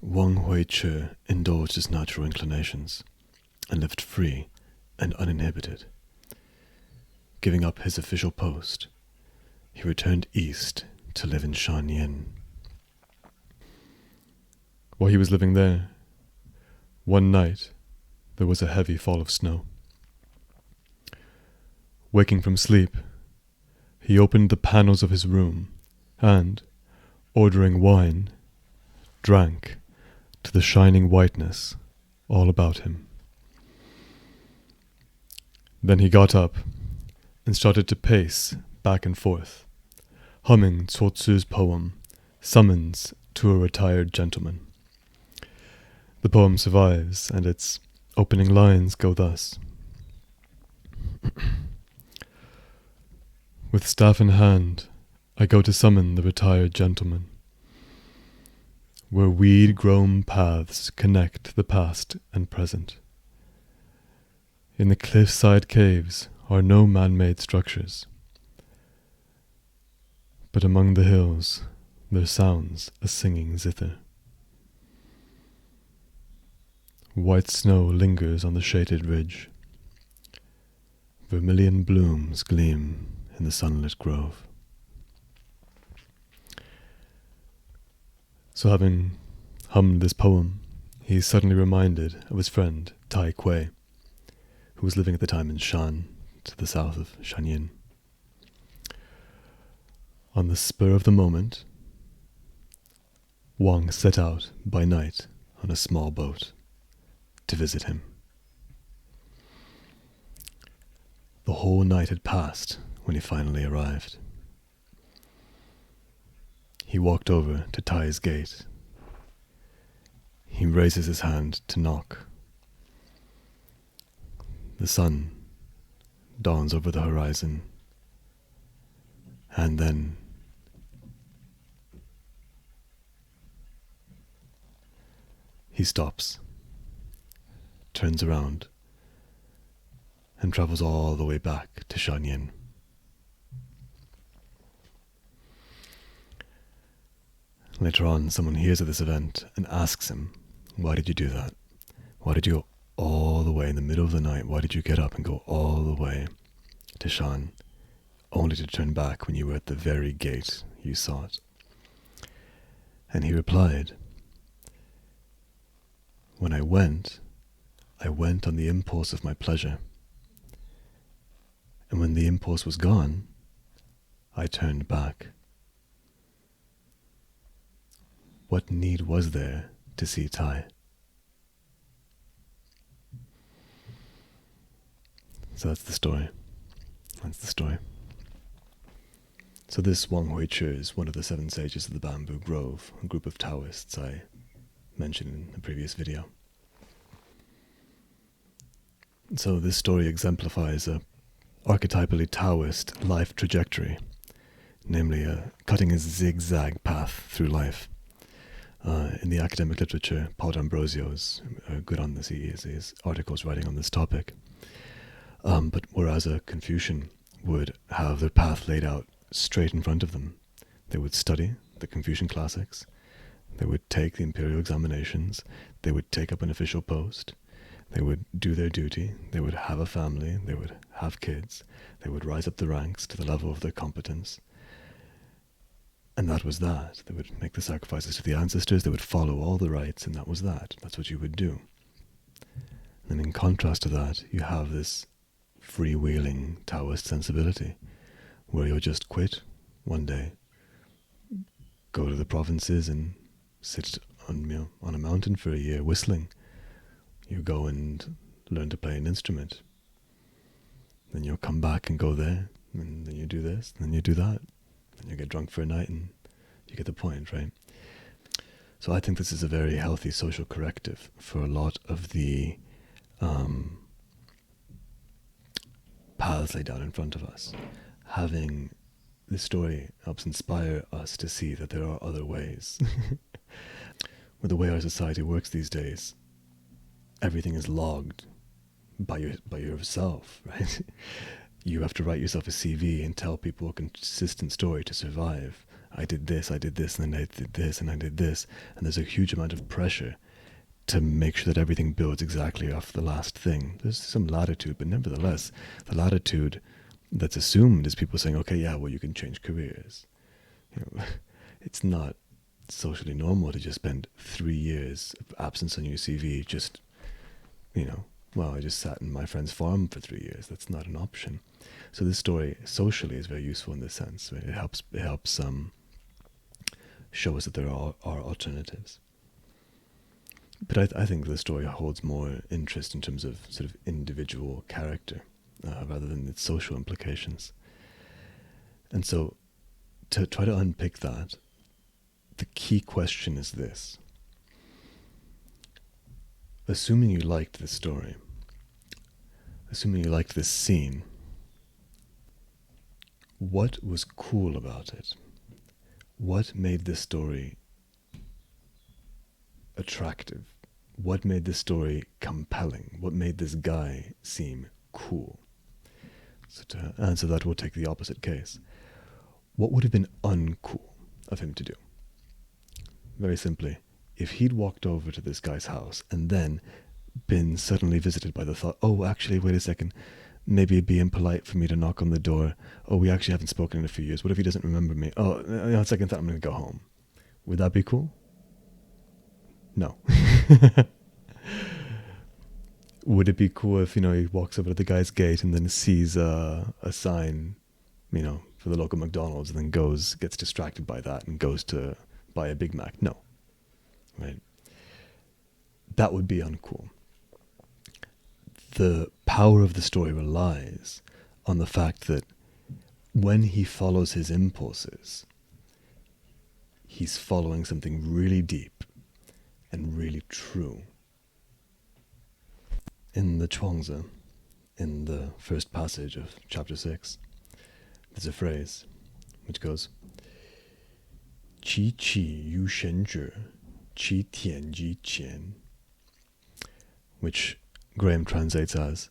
Wang Hui-chih indulged his natural inclinations and lived free and uninhibited. Giving up his official post, he returned east to live in Shan-yin. While he was living there, one night there was a heavy fall of snow. Waking from sleep, he opened the panels of his room and, ordering wine, drank to the shining whiteness all about him. Then he got up and started to pace back and forth, humming Tso Ssu's poem, Summons to a Retired Gentleman. The poem survives, and its opening lines go thus. With staff in hand, I go to summon the retired gentleman. Where weed-grown paths connect the past and present. In the cliffside caves are no man-made structures, but among the hills there sounds a singing zither. White snow lingers on the shaded ridge. Vermilion blooms gleam in the sunlit grove. So having hummed this poem, he is suddenly reminded of his friend Tai K'uei, who was living at the time in Shan, to the south of Shan-yin. On the spur of the moment, Wang set out by night on a small boat to visit him. The whole night had passed when he finally arrived. He walked over to Tai's gate. He raises his hand to knock. The sun dawns over the horizon, and then he stops, turns around, and travels all the way back to Shan-yin. Later on, someone hears of this event and asks him, why did you do that? Why did you go all the way in the middle of the night? Why did you get up and go all the way to Shan, only to turn back when you were at the very gate you sought? And he replied, when I went on the impulse of my pleasure. And when the impulse was gone, I turned back. What need was there to see Tai? So that's the story. So this Wang Hui-chih is one of the 7 sages of the Bamboo Grove, a group of Taoists I mentioned in the previous video. So this story exemplifies a archetypally Taoist life trajectory, namely cutting a zigzag path through life. In the academic literature, Paul D'Ambrosio is good on this. He has articles writing on this topic. But whereas a Confucian would have their path laid out straight in front of them, they would study the Confucian classics, they would take the imperial examinations, they would take up an official post, they would do their duty, they would have a family, they would have kids, they would rise up the ranks to the level of their competence. And that was that. They would make the sacrifices to the ancestors, they would follow all the rites, and that was that. That's what you would do. And in contrast to that, you have this freewheeling Taoist sensibility, where you'll just quit one day, go to the provinces and sit on a mountain for a year whistling. You go and learn to play an instrument. Then you'll come back and go there, and then you do this, and then you do that. And you get drunk for a night, and you get the point, right? So I think this is a very healthy social corrective for a lot of the paths laid out in front of us. Having this story helps inspire us to see that there are other ways. With the way our society works these days, everything is logged by yourself, right? You have to write yourself a CV and tell people a consistent story to survive. I did this, and then I did this, and I did this. And there's a huge amount of pressure to make sure that everything builds exactly off the last thing. There's some latitude, but nevertheless, the latitude that's assumed is people saying, okay, yeah, well, you can change careers. It's not socially normal to just spend 3 years of absence on your CV just, well, I just sat in my friend's farm for 3 years. That's not an option. So this story socially is very useful in this sense. Right? It helps show us that there are alternatives. But I think the story holds more interest in terms of sort of individual character rather than its social implications. And so to try to unpick that, the key question is this. Assuming you liked this story, assuming you liked this scene, what was cool about it? What made this story attractive? What made this story compelling? What made this guy seem cool? So to answer that, we'll take the opposite case. What would have been uncool of him to do? Very simply, if he'd walked over to this guy's house and then been suddenly visited by the thought, oh, actually, wait a second, maybe it'd be impolite for me to knock on the door. Oh, we actually haven't spoken in a few years. What if he doesn't remember me? Oh, on second thought, I'm going to go home. Would that be cool? No. Would it be cool if, he walks over to the guy's gate and then sees a sign, for the local McDonald's, and then gets distracted by that and goes to buy a Big Mac? No. Right? That would be uncool. The power of the story relies on the fact that when he follows his impulses, he's following something really deep and really true. In the Chuangzi, in the first passage of chapter 6, there's a phrase which goes, Qi qi yu shen zhi, qi tian ji qian, which Graham translates as,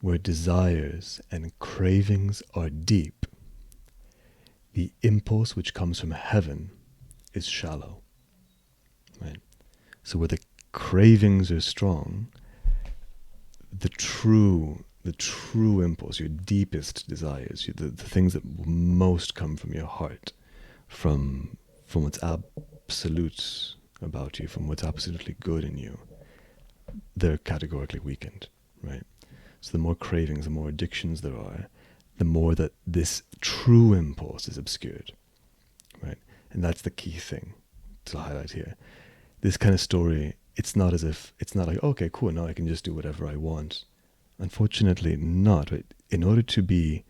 where desires and cravings are deep, the impulse which comes from heaven is shallow. Right? So where the cravings are strong, the true impulse, your deepest desires, the things that will most come from your heart, from what's absolute about you, from what's absolutely good in you, they're categorically weakened, right? So the more cravings, the more addictions there are, the more that this true impulse is obscured, right? And that's the key thing to highlight here. This kind of story, it's not like, okay, cool, now I can just do whatever I want. Unfortunately not, right? In order to be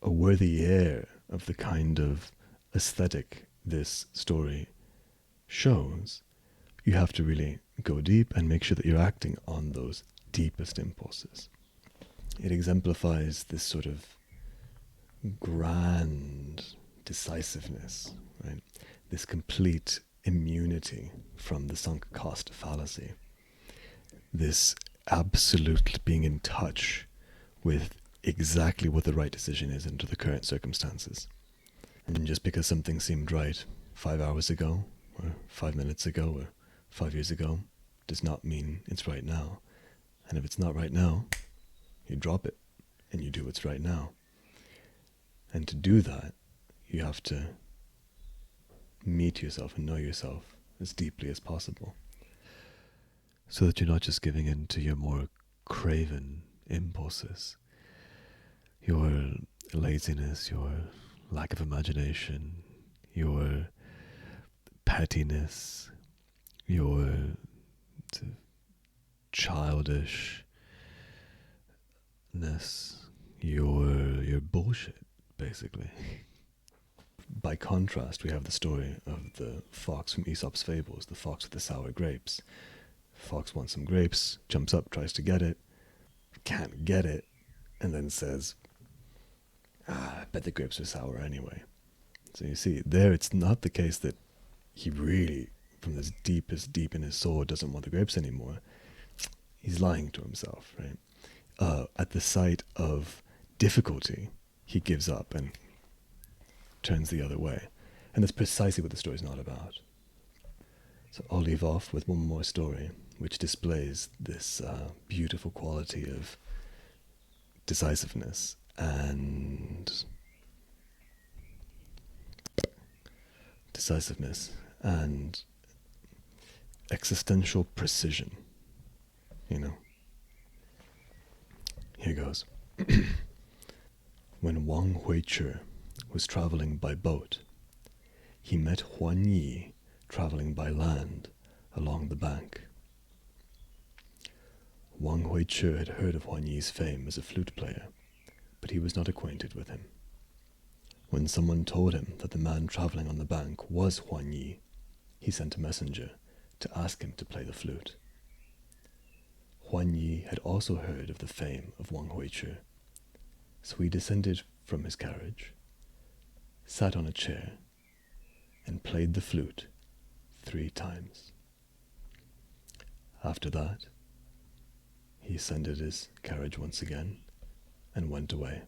a worthy heir of the kind of aesthetic this story shows, you have to really go deep and make sure that you're acting on those deepest impulses. It exemplifies this sort of grand decisiveness, right? This complete immunity from the sunk cost fallacy. This absolute being in touch with exactly what the right decision is under the current circumstances. And just because something seemed right 5 hours ago, or 5 minutes ago, or 5 years ago, does not mean it's right now. And if it's not right now, you drop it, and you do what's right now. And to do that, you have to meet yourself and know yourself as deeply as possible, so that you're not just giving in to your more craven impulses, your laziness, your lack of imagination, your pettiness, your childishness, your bullshit, basically. By contrast, we have the story of the fox from Aesop's Fables, the fox with the sour grapes. Fox wants some grapes, jumps up, tries to get it, can't get it, and then says, I bet the grapes are sour anyway. So you see, there it's not the case that he really, from this deepest deep in his soul, doesn't want the grapes anymore. He's lying to himself, right? At the sight of difficulty, he gives up and turns the other way. And that's precisely what the story's not about. So I'll leave off with one more story, which displays this beautiful quality of decisiveness and existential precision. Here goes. When Wang Hui-chih was traveling by boat, he met Huan Yi traveling by land along the bank. Wang Hui-chih had heard of Huan Yi's fame as a flute player, but he was not acquainted with him. When someone told him that the man traveling on the bank was Huan Yi, he sent a messenger to ask him to play the flute. Huan Yi had also heard of the fame of Wang Hui-chih, so he descended from his carriage, sat on a chair, and played the flute 3 times. After that, he ascended his carriage once again and went away.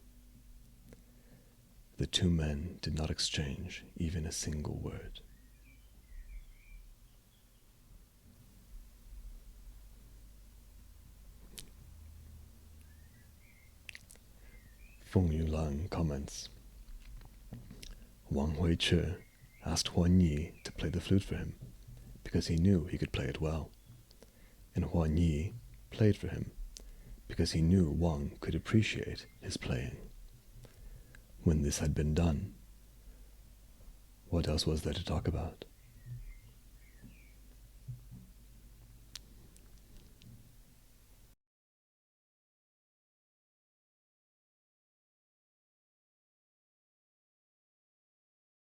The 2 men did not exchange even a single word. Feng Yulang comments, Wang Hui-chih asked Huan Yi to play the flute for him because he knew he could play it well, and Huan Yi played for him because he knew Wang could appreciate his playing. When this had been done, what else was there to talk about?